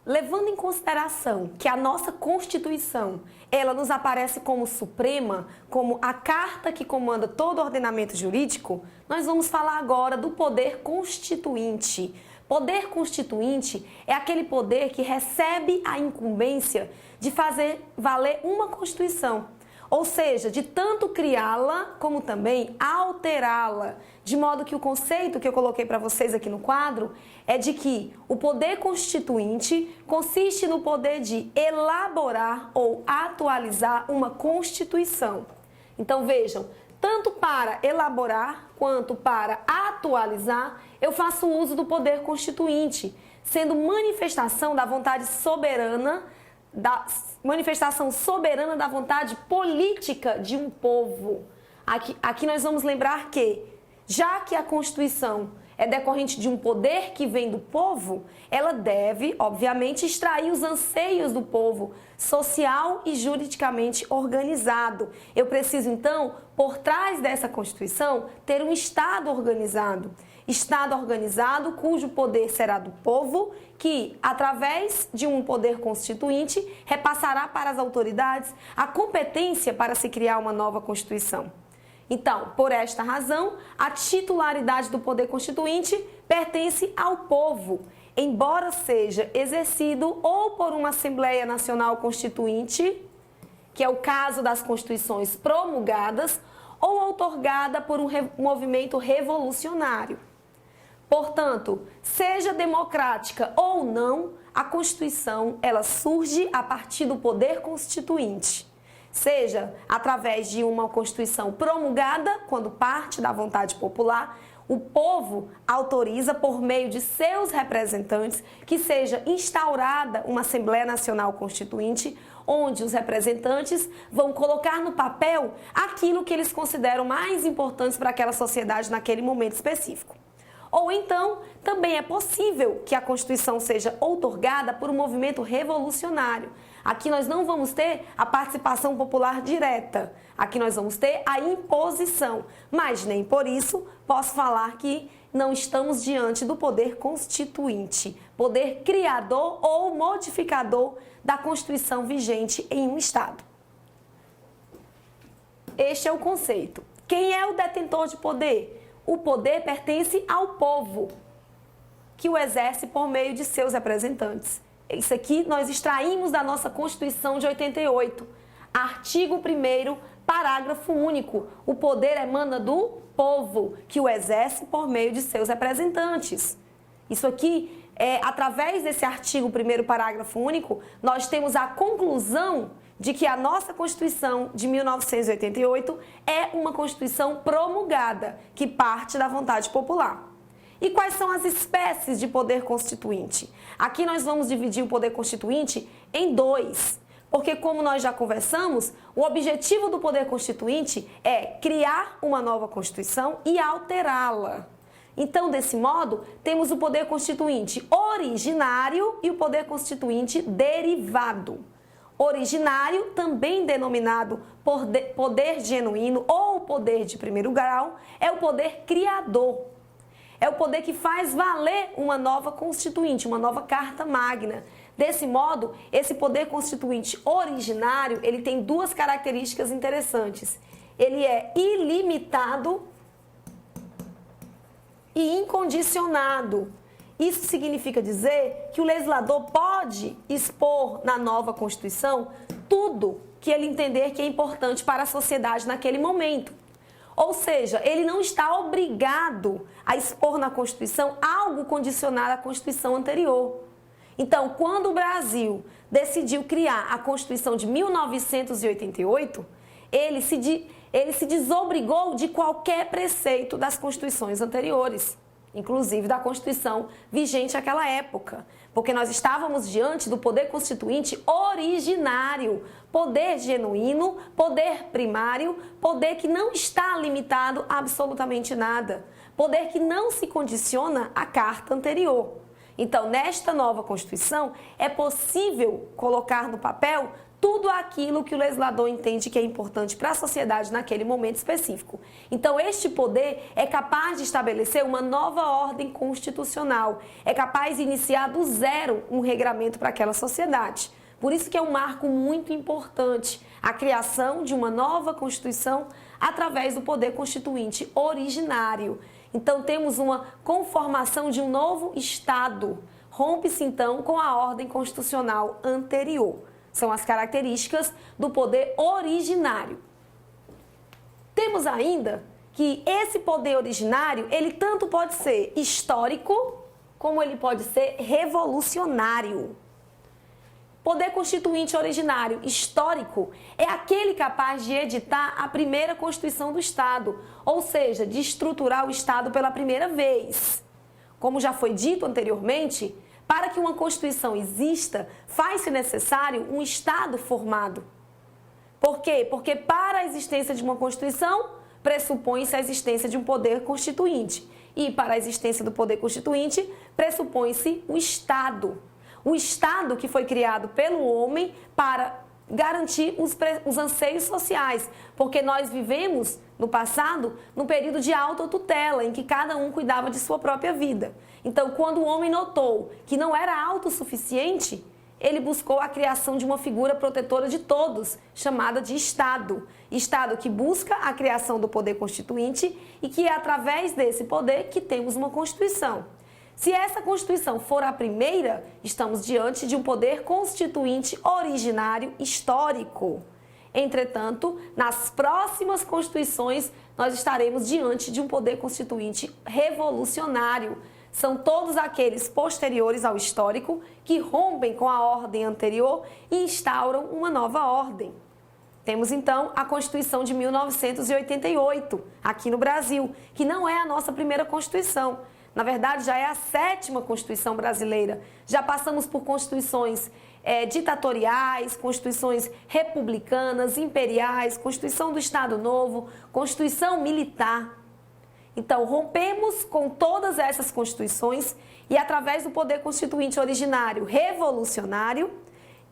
Levando em consideração que a nossa Constituição, ela nos aparece como suprema, como a carta que comanda todo o ordenamento jurídico, nós vamos falar agora do poder constituinte. Poder constituinte é aquele poder que recebe a incumbência de fazer valer uma Constituição. Ou seja, de tanto criá-la, como também alterá-la. De modo que o conceito que eu coloquei para vocês aqui no quadro é de que o poder constituinte consiste no poder de elaborar ou atualizar uma Constituição. Então vejam, tanto para elaborar quanto para atualizar, eu faço uso do poder constituinte, sendo manifestação da vontade soberana, da manifestação soberana da vontade política de um povo. Aqui nós vamos lembrar que, já que a Constituição é decorrente de um poder que vem do povo, ela deve, obviamente, extrair os anseios do povo, social e juridicamente organizado. Eu preciso, então, por trás dessa Constituição, ter um Estado organizado. Estado organizado cujo poder será do povo, que, através de um poder constituinte, repassará para as autoridades a competência para se criar uma nova Constituição. Então, por esta razão, a titularidade do poder constituinte pertence ao povo, embora seja exercido ou por uma Assembleia Nacional Constituinte, que é o caso das Constituições promulgadas, ou outorgada por um movimento revolucionário. Portanto, seja democrática ou não, a Constituição ela surge a partir do poder constituinte. Seja através de uma Constituição promulgada, quando parte da vontade popular, o povo autoriza por meio de seus representantes que seja instaurada uma Assembleia Nacional Constituinte, onde os representantes vão colocar no papel aquilo que eles consideram mais importante para aquela sociedade naquele momento específico. Ou então, também é possível que a Constituição seja outorgada por um movimento revolucionário. Aqui nós não vamos ter a participação popular direta, aqui nós vamos ter a imposição, mas nem por isso posso falar que não estamos diante do poder constituinte, poder criador ou modificador da Constituição vigente em um Estado. Este é o conceito. Quem é o detentor de poder? O poder pertence ao povo, que o exerce por meio de seus representantes. Isso aqui nós extraímos da nossa Constituição de 88. Artigo 1º, parágrafo único. O poder emana do povo, que o exerce por meio de seus representantes. Isso aqui, através desse artigo 1º, parágrafo único, nós temos a conclusão de que a nossa Constituição de 1988 é uma Constituição promulgada, que parte da vontade popular. E quais são as espécies de poder constituinte? Aqui nós vamos dividir o poder constituinte em dois, porque como nós já conversamos, o objetivo do poder constituinte é criar uma nova Constituição e alterá-la. Então, desse modo, temos o poder constituinte originário e o poder constituinte derivado. Originário, também denominado poder genuíno ou poder de primeiro grau, é o poder criador. É o poder que faz valer uma nova constituinte, uma nova carta magna. Desse modo, esse poder constituinte originário, ele tem duas características interessantes. Ele é ilimitado e incondicionado. Isso significa dizer que o legislador pode expor na nova Constituição tudo que ele entender que é importante para a sociedade naquele momento. Ou seja, ele não está obrigado a expor na Constituição algo condicionado à Constituição anterior. Então, quando o Brasil decidiu criar a Constituição de 1988, ele se desobrigou de qualquer preceito das Constituições anteriores, inclusive da Constituição vigente naquela época, porque nós estávamos diante do poder constituinte originário, poder genuíno, poder primário, poder que não está limitado a absolutamente nada, poder que não se condiciona à carta anterior. Então, nesta nova Constituição, é possível colocar no papel tudo aquilo que o legislador entende que é importante para a sociedade naquele momento específico. Então, este poder é capaz de estabelecer uma nova ordem constitucional, é capaz de iniciar do zero um regramento para aquela sociedade. Por isso que é um marco muito importante, a criação de uma nova Constituição através do poder constituinte originário. Então, temos uma conformação de um novo Estado. Rompe-se, então, com a ordem constitucional anterior. São as características do poder originário. Temos ainda que esse poder originário, ele tanto pode ser histórico, como ele pode ser revolucionário. Poder constituinte originário histórico é aquele capaz de editar a primeira Constituição do Estado, ou seja, de estruturar o Estado pela primeira vez. Como já foi dito anteriormente, para que uma Constituição exista, faz-se necessário um Estado formado. Por quê? Porque para a existência de uma Constituição, pressupõe-se a existência de um poder constituinte. E para a existência do poder constituinte, pressupõe-se o Estado. O Estado que foi criado pelo homem para garantir os anseios sociais, porque nós vivemos, no passado, num período de autotutela, em que cada um cuidava de sua própria vida. Então, quando o homem notou que não era autossuficiente, ele buscou a criação de uma figura protetora de todos, chamada de Estado. Estado que busca a criação do poder constituinte e que é através desse poder que temos uma Constituição. Se essa Constituição for a primeira, estamos diante de um poder constituinte originário histórico. Entretanto, nas próximas Constituições, nós estaremos diante de um poder constituinte revolucionário. São todos aqueles posteriores ao histórico que rompem com a ordem anterior e instauram uma nova ordem. Temos, então, a Constituição de 1988, aqui no Brasil, que não é a nossa primeira Constituição. Na verdade, já é a 7ª Constituição brasileira. Já passamos por constituições ditatoriais, constituições republicanas, imperiais, Constituição do Estado Novo, Constituição Militar. Então, rompemos com todas essas constituições e, através do poder constituinte originário revolucionário,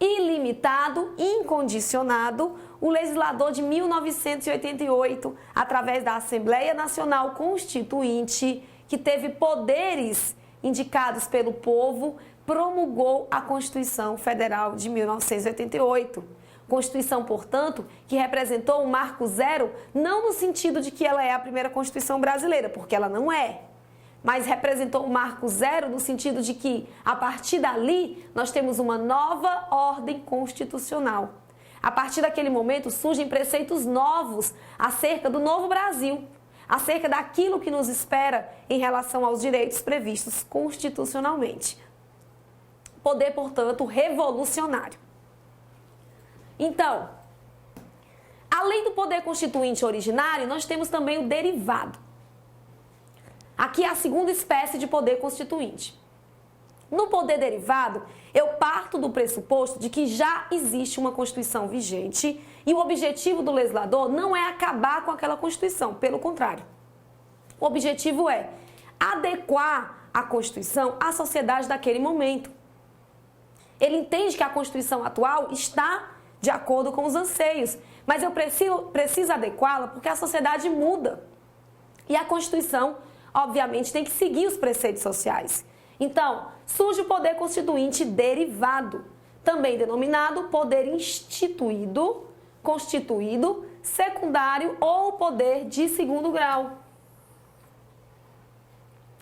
ilimitado, incondicionado, o legislador de 1988, através da Assembleia Nacional Constituinte, que teve poderes indicados pelo povo, promulgou a Constituição Federal de 1988. Constituição, portanto, que representou um marco zero, não no sentido de que ela é a primeira Constituição brasileira, porque ela não é, mas representou um marco zero no sentido de que, a partir dali, nós temos uma nova ordem constitucional. A partir daquele momento, surgem preceitos novos acerca do novo Brasil, acerca daquilo que nos espera em relação aos direitos previstos constitucionalmente. Poder, portanto, revolucionário. Então, além do poder constituinte originário, nós temos também o derivado. Aqui é a segunda espécie de poder constituinte. No poder derivado, eu parto do pressuposto de que já existe uma Constituição vigente e o objetivo do legislador não é acabar com aquela Constituição, pelo contrário. O objetivo é adequar a Constituição à sociedade daquele momento. Ele entende que a Constituição atual está de acordo com os anseios, mas eu preciso adequá-la porque a sociedade muda. E a Constituição, obviamente, tem que seguir os preceitos sociais. Então, surge o poder constituinte derivado, também denominado poder instituído, constituído, secundário ou poder de segundo grau.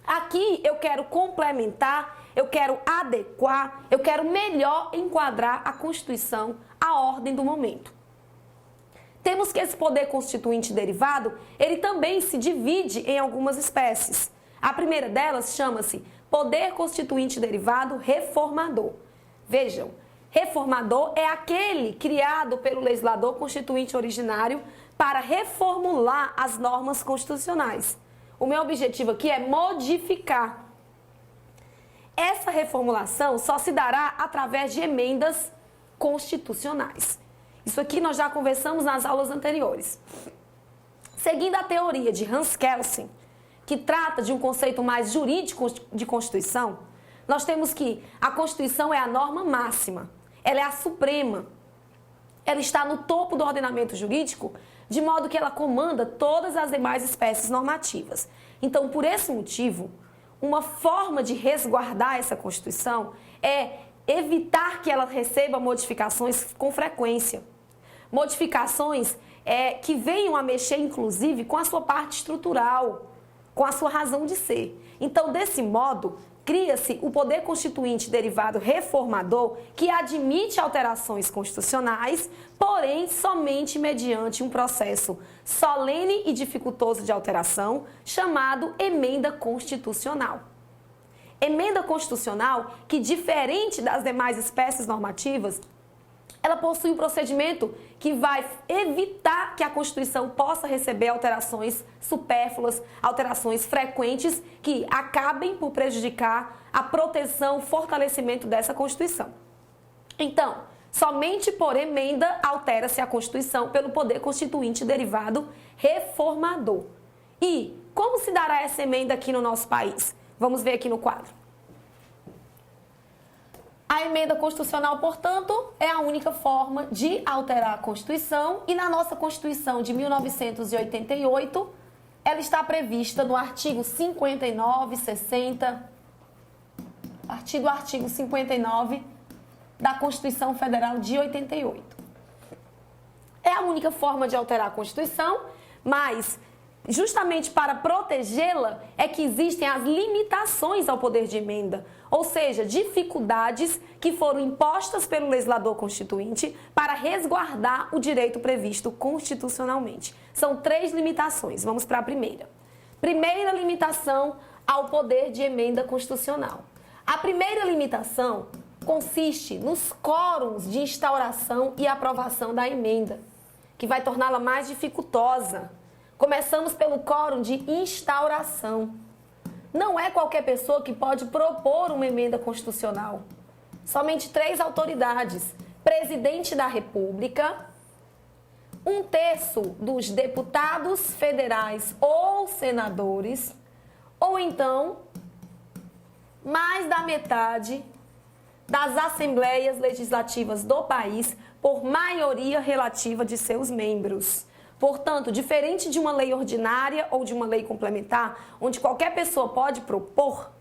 Aqui eu quero complementar, eu quero adequar, eu quero melhor enquadrar a Constituição à ordem do momento. Temos que esse poder constituinte derivado, ele também se divide em algumas espécies. A primeira delas chama-se poder constituinte derivado reformador. Vejam, reformador é aquele criado pelo legislador constituinte originário para reformular as normas constitucionais. O meu objetivo aqui é modificar. Essa reformulação só se dará através de emendas constitucionais. Isso aqui nós já conversamos nas aulas anteriores. Seguindo a teoria de Hans Kelsen, que trata de um conceito mais jurídico de Constituição, nós temos que a Constituição é a norma máxima, ela é a suprema. ela está no topo do ordenamento jurídico, de modo que ela comanda todas as demais espécies normativas. Então, por esse motivo, uma forma de resguardar essa Constituição é evitar que ela receba modificações com frequência. Modificações que venham a mexer, inclusive, com a sua parte estrutural, com a sua razão de ser. Então, desse modo, cria-se o poder constituinte derivado reformador que admite alterações constitucionais, porém somente mediante um processo solene e dificultoso de alteração, chamado emenda constitucional. Emenda constitucional que, diferente das demais espécies normativas, ela possui um procedimento que vai evitar que a Constituição possa receber alterações supérfluas, alterações frequentes que acabem por prejudicar a proteção, o fortalecimento dessa Constituição. Então, somente por emenda altera-se a Constituição pelo poder constituinte derivado reformador. E como se dará essa emenda aqui no nosso país? Vamos ver aqui no quadro. A emenda constitucional, portanto, é a única forma de alterar a Constituição e na nossa Constituição de 1988, ela está prevista no artigo 59, 60, a partir do artigo 59 da Constituição Federal de 88. É a única forma de alterar a Constituição, mas justamente para protegê-la é que existem as limitações ao poder de emenda, ou seja, dificuldades que foram impostas pelo legislador constituinte para resguardar o direito previsto constitucionalmente. São 3 limitações. Vamos para a primeira. Primeira limitação ao poder de emenda constitucional. A primeira limitação consiste nos quórums de instauração e aprovação da emenda, que vai torná-la mais dificultosa. Começamos pelo quórum de instauração. Não é qualquer pessoa que pode propor uma emenda constitucional. Somente 3 autoridades: presidente da República, 1/3 dos deputados federais ou senadores, ou então mais da metade das assembleias legislativas do país por maioria relativa de seus membros. Portanto, diferente de uma lei ordinária ou de uma lei complementar, onde qualquer pessoa pode propor,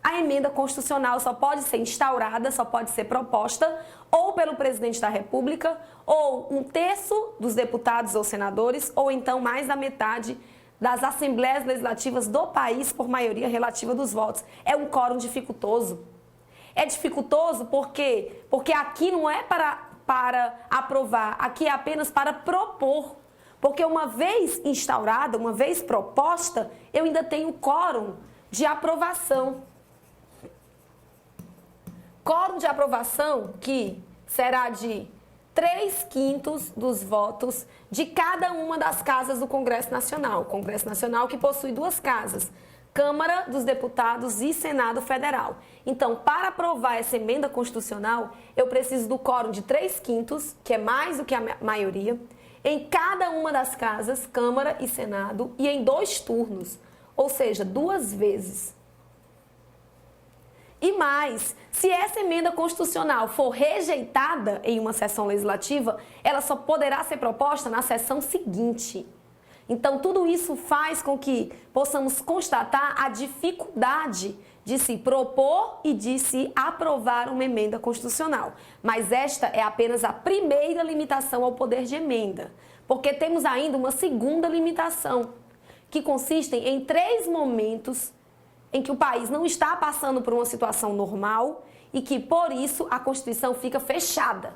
a emenda constitucional só pode ser instaurada, só pode ser proposta ou pelo presidente da República, ou 1/3 dos deputados ou senadores, ou então mais da metade das assembleias legislativas do país por maioria relativa dos votos. É um quórum dificultoso. É dificultoso porque aqui não é para aprovar, aqui é apenas para propor. Porque uma vez instaurada, uma vez proposta, eu ainda tenho quórum de aprovação. Quórum de aprovação que será de 3/5 dos votos de cada uma das casas do Congresso Nacional. O Congresso Nacional que possui 2 casas, Câmara dos Deputados e Senado Federal. Então, para aprovar essa emenda constitucional, eu preciso do quórum de 3/5, que é mais do que a maioria, em cada uma das casas, Câmara e Senado, e em 2 turnos, ou seja, 2 vezes. E mais, se essa emenda constitucional for rejeitada em uma sessão legislativa, ela só poderá ser proposta na sessão seguinte. Então, tudo isso faz com que possamos constatar a dificuldade de se propor e de se aprovar uma emenda constitucional. Mas esta é apenas a primeira limitação ao poder de emenda, porque temos ainda uma segunda limitação, que consiste em 3 momentos em que o país não está passando por uma situação normal e que, por isso, a Constituição fica fechada.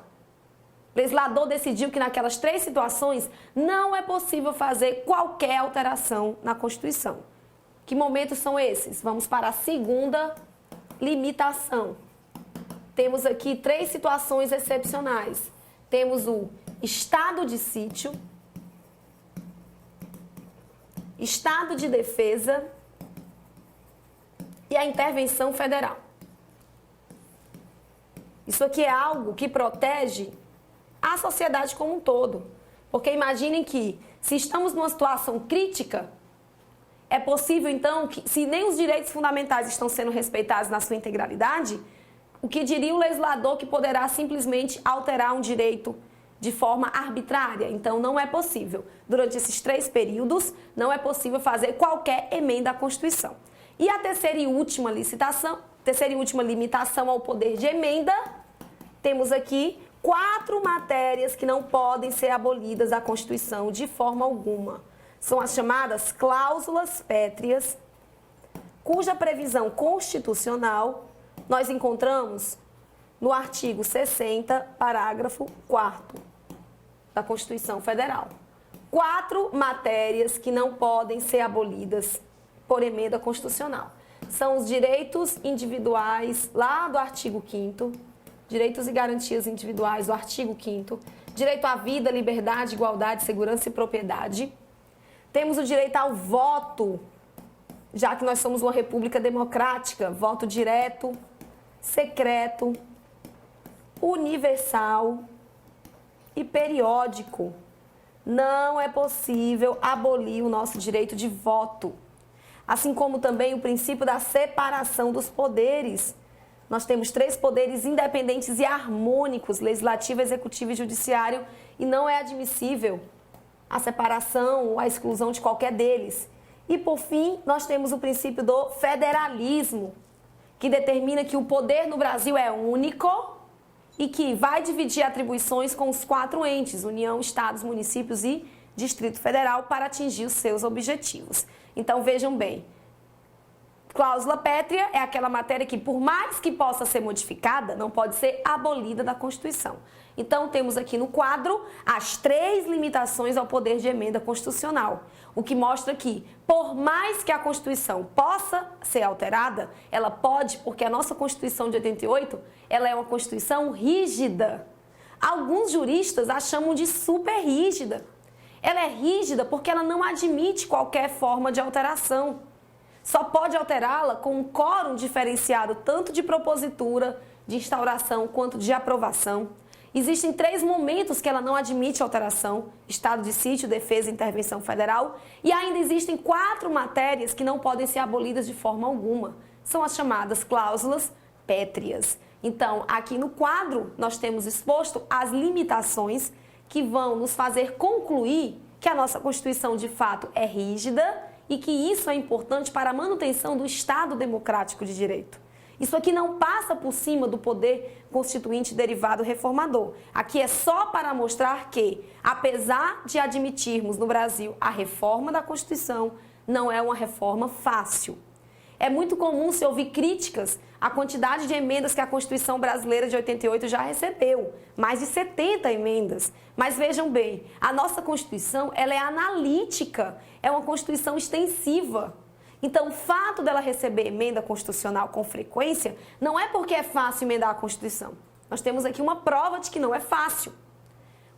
O legislador decidiu que naquelas 3 situações não é possível fazer qualquer alteração na Constituição. Que momentos são esses? Vamos para a segunda limitação. Temos aqui 3 situações excepcionais. Temos o estado de sítio, estado de defesa e a intervenção federal. Isso aqui é algo que protege a sociedade como um todo. Porque imaginem que, se estamos numa situação crítica, é possível, então, que, se nem os direitos fundamentais estão sendo respeitados na sua integralidade, o que diria o legislador que poderá simplesmente alterar um direito de forma arbitrária. Então, não é possível. Durante esses 3 períodos, não é possível fazer qualquer emenda à Constituição. E a terceira e última limitação ao poder de emenda, temos aqui 4 matérias que não podem ser abolidas da Constituição de forma alguma. São as chamadas cláusulas pétreas, cuja previsão constitucional nós encontramos no artigo 60, parágrafo 4º da Constituição Federal. 4 matérias que não podem ser abolidas por emenda constitucional. São os direitos individuais, lá do artigo 5º, direitos e garantias individuais do artigo 5º, direito à vida, liberdade, igualdade, segurança e propriedade. Temos o direito ao voto, já que nós somos uma república democrática, voto direto, secreto, universal e periódico. Não é possível abolir o nosso direito de voto. Assim como também o princípio da separação dos poderes. Nós temos 3 poderes independentes e harmônicos, legislativo, executivo e judiciário, e não é admissível a separação ou a exclusão de qualquer deles. E, por fim, nós temos o princípio do federalismo, que determina que o poder no Brasil é único e que vai dividir atribuições com os 4 entes, União, Estados, municípios e Distrito Federal, para atingir os seus objetivos. Então, vejam bem, cláusula pétrea é aquela matéria que, por mais que possa ser modificada, não pode ser abolida da Constituição. Então, temos aqui no quadro as 3 limitações ao poder de emenda constitucional, o que mostra que, por mais que a Constituição possa ser alterada, ela pode, porque a nossa Constituição de 88, ela é uma Constituição rígida. Alguns juristas a chamam de super rígida. Ela é rígida porque ela não admite qualquer forma de alteração. Só pode alterá-la com um quórum diferenciado tanto de propositura, de instauração, quanto de aprovação. Existem 3 momentos que ela não admite alteração: estado de sítio, defesa e intervenção federal. E ainda existem 4 matérias que não podem ser abolidas de forma alguma. São as chamadas cláusulas pétreas. Então, aqui no quadro, nós temos exposto as limitações que vão nos fazer concluir que a nossa Constituição, de fato, é rígida e que isso é importante para a manutenção do Estado democrático de direito. Isso aqui não passa por cima do poder constituinte derivado reformador. Aqui é só para mostrar que, apesar de admitirmos no Brasil a reforma da Constituição, não é uma reforma fácil. É muito comum se ouvir críticas à quantidade de emendas que a Constituição brasileira de 88 já recebeu, mais de 70 emendas. Mas vejam bem, a nossa Constituição, ela é analítica, é uma Constituição extensiva. Então, o fato dela receber emenda constitucional com frequência não é porque é fácil emendar a Constituição. Nós temos aqui uma prova de que não é fácil.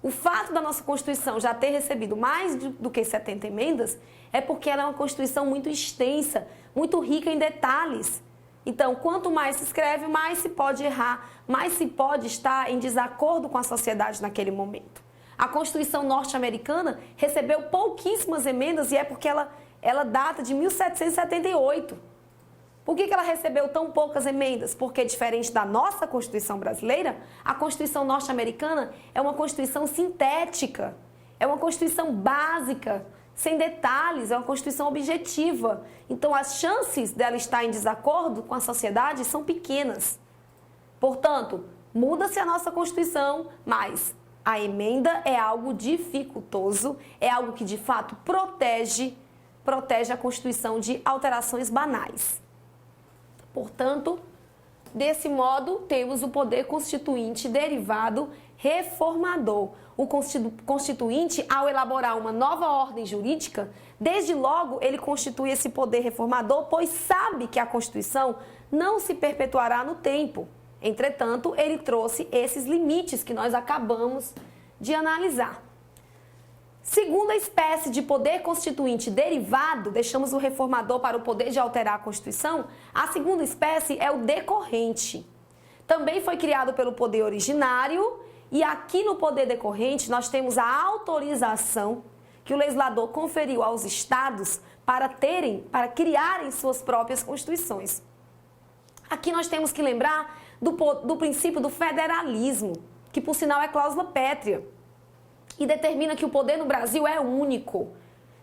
O fato da nossa Constituição já ter recebido mais do que 70 emendas é porque ela é uma Constituição muito extensa, muito rica em detalhes. Então, quanto mais se escreve, mais se pode errar, mais se pode estar em desacordo com a sociedade naquele momento. A Constituição norte-americana recebeu pouquíssimas emendas e é porque ela data de 1778. Por que ela recebeu tão poucas emendas? Porque, diferente da nossa Constituição brasileira, a Constituição norte-americana é uma Constituição sintética, é uma Constituição básica, sem detalhes, é uma Constituição objetiva. Então, as chances dela estar em desacordo com a sociedade são pequenas. Portanto, muda-se a nossa Constituição, mas a emenda é algo dificultoso, é algo que, de fato, protege a Constituição de alterações banais. Portanto, desse modo, temos o poder constituinte derivado reformador. O constituinte, ao elaborar uma nova ordem jurídica, desde logo ele constitui esse poder reformador, pois sabe que a Constituição não se perpetuará no tempo. Entretanto, ele trouxe esses limites que nós acabamos de analisar. Segunda espécie de poder constituinte derivado, deixamos o reformador para o poder de alterar a Constituição, a segunda espécie é o decorrente. Também foi criado pelo poder originário e aqui no poder decorrente nós temos a autorização que o legislador conferiu aos estados para criarem suas próprias constituições. Aqui nós temos que lembrar do princípio do federalismo, que por sinal é cláusula pétrea. e determina que o poder no Brasil é único.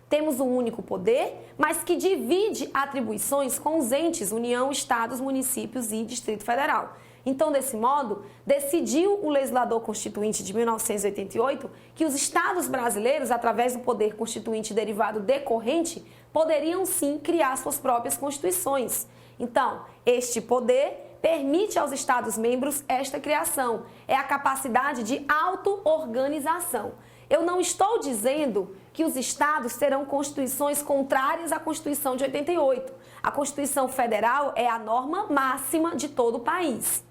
Temos um único poder, mas que divide atribuições com os entes União, Estados, municípios e Distrito Federal. Então, desse modo, decidiu o legislador constituinte de 1988 que os estados brasileiros, através do poder constituinte derivado decorrente, poderiam sim criar suas próprias constituições. Então, este poder permite aos estados-membros esta criação, é a capacidade de auto-organização. Eu não estou dizendo que os estados terão constituições contrárias à Constituição de 88. A Constituição Federal é a norma máxima de todo o país.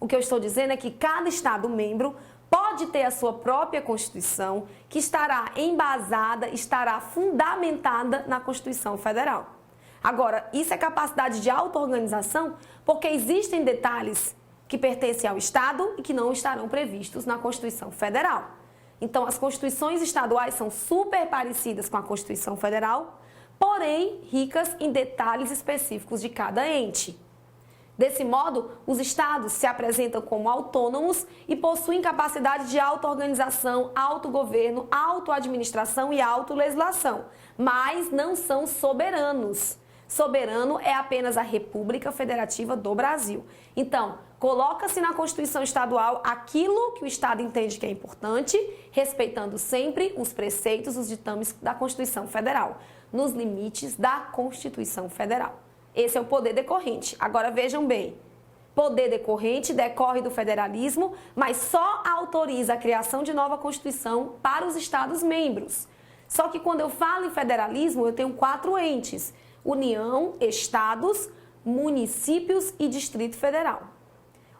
O que eu estou dizendo é que cada estado-membro pode ter a sua própria Constituição, que estará embasada, estará fundamentada na Constituição Federal. Agora, isso é capacidade de auto-organização porque existem detalhes que pertencem ao Estado e que não estarão previstos na Constituição Federal. Então, as constituições estaduais são super parecidas com a Constituição Federal, porém ricas em detalhes específicos de cada ente. Desse modo, os estados se apresentam como autônomos e possuem capacidade de auto-organização, autogoverno, auto-administração e autolegislação, mas não são soberanos. Soberano é apenas a República Federativa do Brasil. Então, coloca-se na Constituição Estadual aquilo que o Estado entende que é importante, respeitando sempre os preceitos, os ditames da Constituição Federal, nos limites da Constituição Federal. Esse é o poder decorrente. Agora vejam bem, poder decorrente decorre do federalismo, mas só autoriza a criação de nova Constituição para os Estados-membros. Só que quando eu falo em federalismo, eu tenho 4 entes: União, Estados, municípios e Distrito Federal.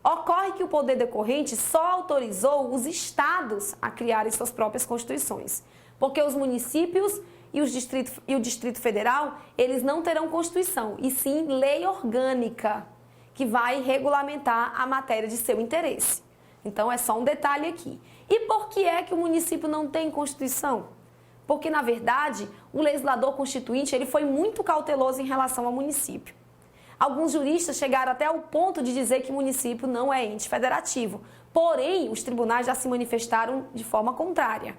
Ocorre que o poder decorrente só autorizou os estados a criarem suas próprias constituições, porque os municípios e o Distrito Federal, eles não terão Constituição, e sim lei orgânica, que vai regulamentar a matéria de seu interesse. Então, é só um detalhe aqui. E por que é que o município não tem Constituição? Porque, na verdade, o legislador constituinte ele foi muito cauteloso em relação ao município. Alguns juristas chegaram até o ponto de dizer que o município não é ente federativo. Porém, os tribunais já se manifestaram de forma contrária.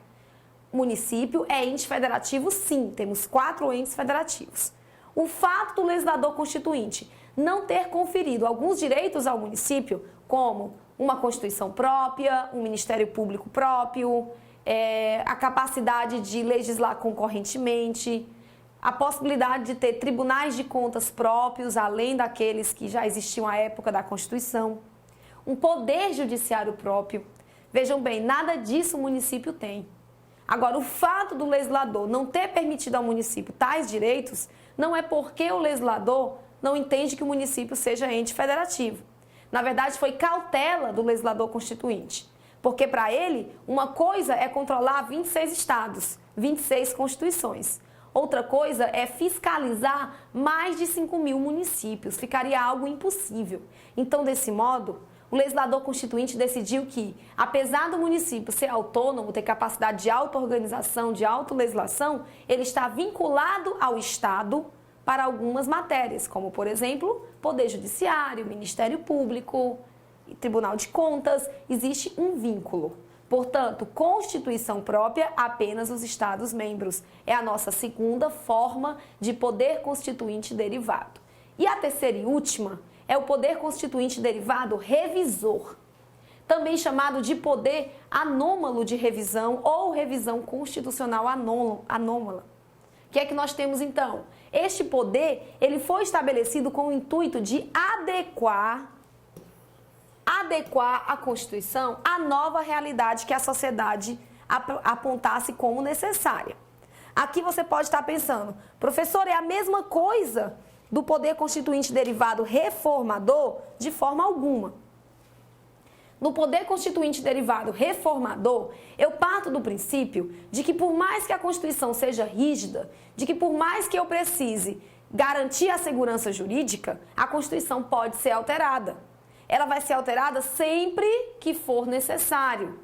O município é ente federativo, sim. Temos 4 entes federativos. O fato do legislador constituinte não ter conferido alguns direitos ao município, como uma Constituição própria, um Ministério Público próprio, a capacidade de legislar concorrentemente, a possibilidade de ter tribunais de contas próprios, além daqueles que já existiam à época da Constituição, um poder judiciário próprio. Vejam bem, nada disso o município tem. Agora, o fato do legislador não ter permitido ao município tais direitos não é porque o legislador não entende que o município seja ente federativo. Na verdade, foi cautela do legislador constituinte. Porque para ele, uma coisa é controlar 26 estados, 26 constituições. Outra coisa é fiscalizar mais de 5.000 municípios. Ficaria algo impossível. Então, desse modo, o legislador constituinte decidiu que, apesar do município ser autônomo, ter capacidade de auto-organização, de autolegislação, ele está vinculado ao Estado para algumas matérias, como, por exemplo, Poder Judiciário, Ministério Público, Tribunal de Contas. Existe um vínculo. Portanto, Constituição própria, apenas os Estados-membros. É a nossa segunda forma de poder constituinte derivado. E a terceira e última é o poder constituinte derivado revisor, também chamado de poder anômalo de revisão ou revisão constitucional anômala. O que é que nós temos então? Este poder ele foi estabelecido com o intuito de adequar a Constituição à nova realidade que a sociedade apontasse como necessária. Aqui você pode estar pensando, professor, é a mesma coisa do poder constituinte derivado reformador? De forma alguma. No poder constituinte derivado reformador, eu parto do princípio de que por mais que a Constituição seja rígida, de que por mais que eu precise garantir a segurança jurídica, a Constituição pode ser alterada. Ela vai ser alterada sempre que for necessário.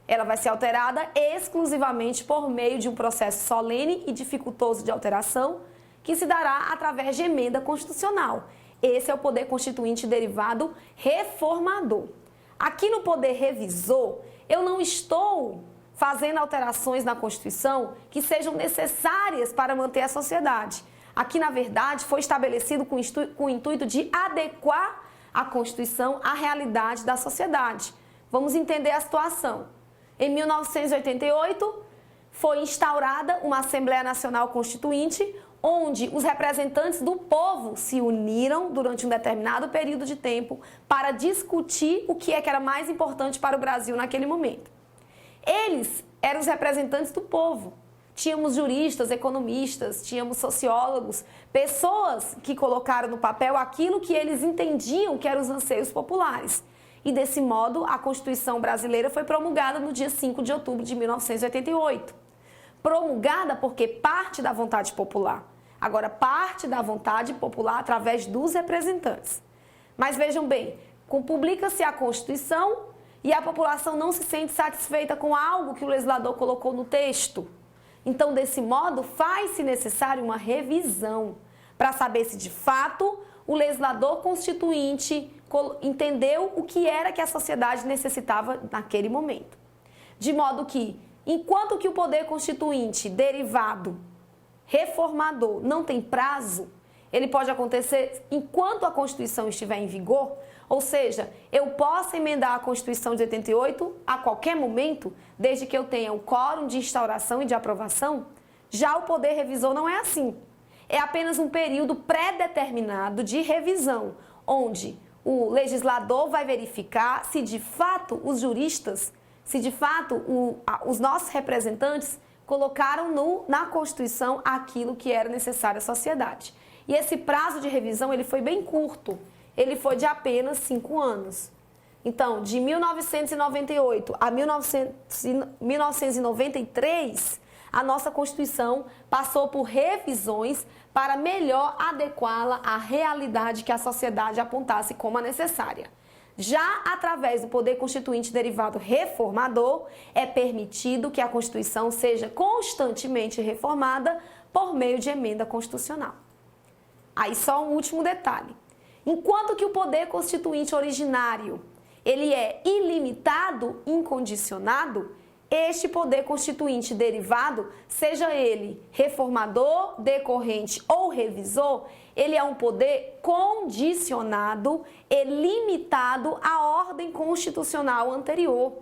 Ela vai ser alterada exclusivamente por meio de um processo solene e dificultoso de alteração, que se dará através de emenda constitucional. Esse é o poder constituinte derivado reformador. Aqui no poder revisor, eu não estou fazendo alterações na Constituição que sejam necessárias para manter a sociedade. Aqui, na verdade, foi estabelecido com o intuito de adequar a Constituição à realidade da sociedade. Vamos entender a situação. Em 1988, foi instaurada uma Assembleia Nacional Constituinte, onde os representantes do povo se uniram durante um determinado período de tempo para discutir o que era mais importante para o Brasil naquele momento. Eles eram os representantes do povo. Tínhamos juristas, economistas, tínhamos sociólogos, pessoas que colocaram no papel aquilo que eles entendiam que eram os anseios populares. E desse modo, a Constituição brasileira foi promulgada no dia 5 de outubro de 1988. Promulgada porque parte da vontade popular. Agora, parte da vontade popular através dos representantes. Mas vejam bem, publica-se a Constituição e a população não se sente satisfeita com algo que o legislador colocou no texto. Então, desse modo, faz-se necessário uma revisão para saber se, de fato, o legislador constituinte entendeu o que era que a sociedade necessitava naquele momento. De modo que, enquanto que o poder constituinte derivado, reformador, não tem prazo, ele pode acontecer enquanto a Constituição estiver em vigor, ou seja, eu posso emendar a Constituição de 88 a qualquer momento, desde que eu tenha o quórum de instauração e de aprovação. Já o poder revisor não é assim. É apenas um período pré-determinado de revisão, onde o legislador vai verificar se de fato os juristas, se de fato os nossos representantes colocaram na Constituição aquilo que era necessário à sociedade. E esse prazo de revisão ele foi bem curto, ele foi de apenas 5 anos. Então, de 1998 a 1993, a nossa Constituição passou por revisões para melhor adequá-la à realidade que a sociedade apontasse como a necessária. Já através do poder constituinte derivado reformador, é permitido que a Constituição seja constantemente reformada por meio de emenda constitucional. Aí só um último detalhe. Enquanto que o poder constituinte originário, ele é ilimitado, incondicionado, este poder constituinte derivado, seja ele reformador, decorrente ou revisor, ele é um poder condicionado e limitado à ordem constitucional anterior.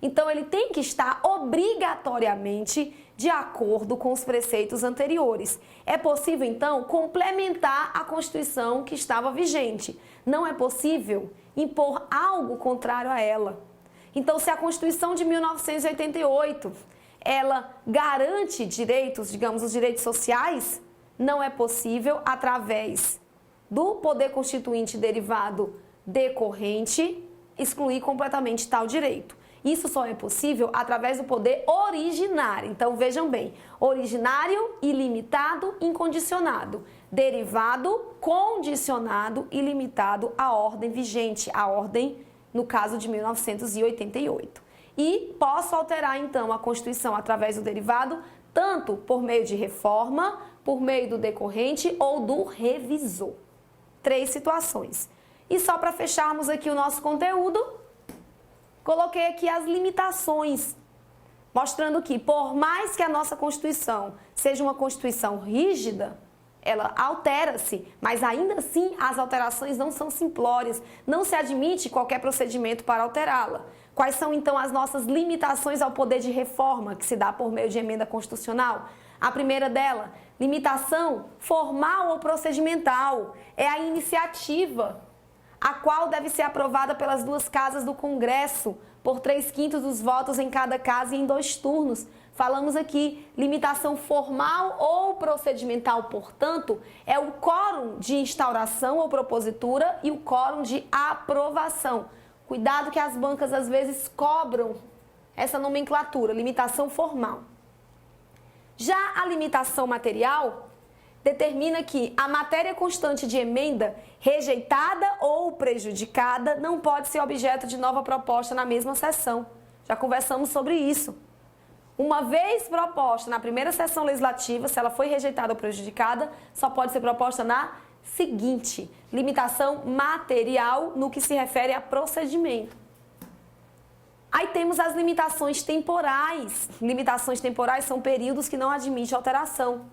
Então, ele tem que estar obrigatoriamente de acordo com os preceitos anteriores. É possível, então, complementar a Constituição que estava vigente. Não é possível impor algo contrário a ela. Então, se a Constituição de 1988, ela garante direitos, digamos, os direitos sociais, não é possível, através do poder constituinte derivado decorrente, excluir completamente tal direito. Isso só é possível através do poder originário. Então, vejam bem, originário, ilimitado, incondicionado. Derivado, condicionado e limitado à ordem vigente, à ordem, no caso de 1988. E posso alterar, então, a Constituição através do derivado, tanto por meio de reforma, por meio do decorrente ou do revisor. 3 situações. E só para fecharmos aqui o nosso conteúdo, coloquei aqui as limitações, mostrando que, por mais que a nossa Constituição seja uma Constituição rígida, ela altera-se, mas ainda assim as alterações não são simplórias, não se admite qualquer procedimento para alterá-la. Quais são, então, as nossas limitações ao poder de reforma que se dá por meio de emenda constitucional? A primeira dela, limitação formal ou procedimental, é a iniciativa, a qual deve ser aprovada pelas 2 casas do Congresso, por 3/5 dos votos em cada casa e em 2 turnos. Falamos aqui, limitação formal ou procedimental, portanto, é o quórum de instauração ou propositura e o quórum de aprovação. Cuidado que as bancas às vezes cobram essa nomenclatura, limitação formal. Já a limitação material determina que a matéria constante de emenda rejeitada ou prejudicada não pode ser objeto de nova proposta na mesma sessão. Já conversamos sobre isso. Uma vez proposta na primeira sessão legislativa, se ela foi rejeitada ou prejudicada, só pode ser proposta na seguinte. Limitação material no que se refere a procedimento. Aí temos as limitações temporais. Limitações temporais são períodos que não admitem alteração.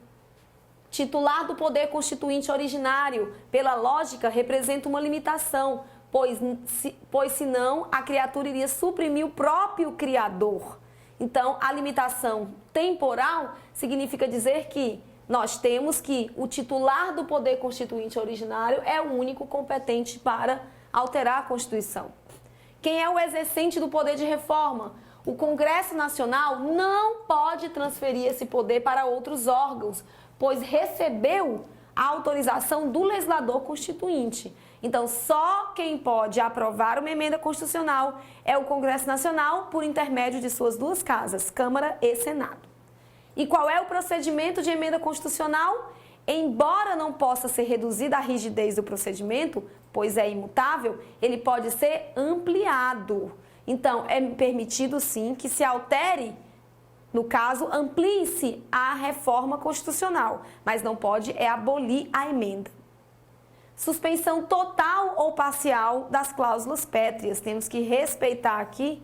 Titular do poder constituinte originário, pela lógica, representa uma limitação, pois senão a criatura iria suprimir o próprio Criador. Então, a limitação temporal significa dizer que nós temos que o titular do poder constituinte originário é o único competente para alterar a Constituição. Quem é o exercente do poder de reforma? O Congresso Nacional não pode transferir esse poder para outros órgãos, pois recebeu a autorização do legislador constituinte. Então, só quem pode aprovar uma emenda constitucional é o Congresso Nacional por intermédio de suas duas casas, Câmara e Senado. E qual é o procedimento de emenda constitucional? Embora não possa ser reduzida a rigidez do procedimento, pois é imutável, ele pode ser ampliado. Então, é permitido sim que se altere, no caso, amplie-se a reforma constitucional, mas não pode abolir a emenda. Suspensão total ou parcial das cláusulas pétreas. Temos que respeitar aqui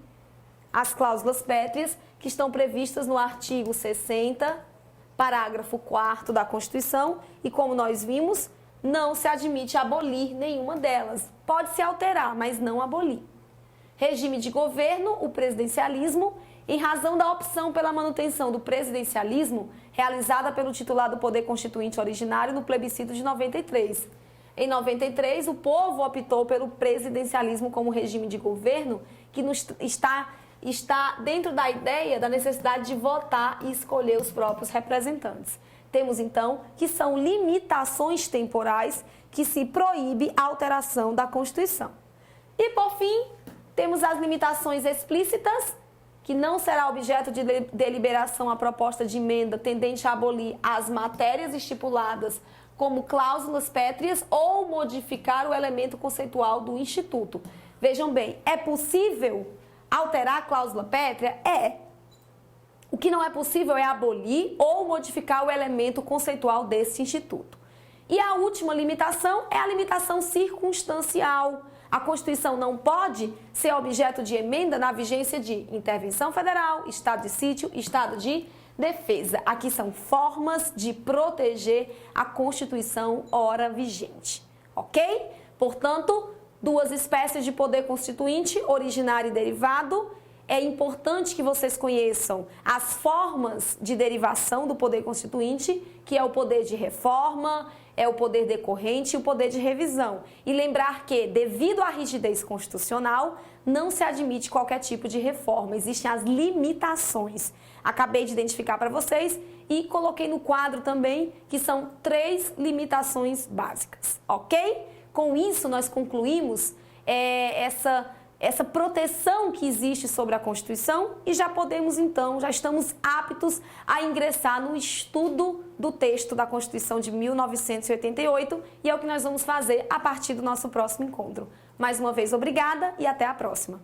as cláusulas pétreas que estão previstas no artigo 60, parágrafo 4º da Constituição, e como nós vimos, não se admite abolir nenhuma delas. Pode se alterar, mas não abolir. Regime de governo, o presidencialismo, em razão da opção pela manutenção do presidencialismo realizada pelo titular do poder constituinte originário no plebiscito de 93. Em 93, o povo optou pelo presidencialismo como regime de governo, que está dentro da ideia da necessidade de votar e escolher os próprios representantes. Temos, então, que são limitações temporais que se proíbe a alteração da Constituição. E, por fim, temos as limitações explícitas, que não será objeto de deliberação a proposta de emenda tendente a abolir as matérias estipuladas como cláusulas pétreas ou modificar o elemento conceitual do Instituto. Vejam bem, é possível alterar a cláusula pétrea? É. O que não é possível é abolir ou modificar o elemento conceitual desse instituto. E a última limitação é a limitação circunstancial. A Constituição não pode ser objeto de emenda na vigência de intervenção federal, estado de sítio, estado de defesa. Aqui são formas de proteger a Constituição ora vigente, ok? Portanto, duas espécies de poder constituinte, originário e derivado. É importante que vocês conheçam as formas de derivação do poder constituinte, que é o poder de reforma, é o poder decorrente e o poder de revisão. E lembrar que, devido à rigidez constitucional, não se admite qualquer tipo de reforma. Existem as limitações. Acabei de identificar para vocês e coloquei no quadro também que são 3 limitações básicas, ok? Com isso, nós concluímos essa proteção que existe sobre a Constituição e já podemos, então, já estamos aptos a ingressar no estudo do texto da Constituição de 1988 e é o que nós vamos fazer a partir do nosso próximo encontro. Mais uma vez, obrigada e até a próxima.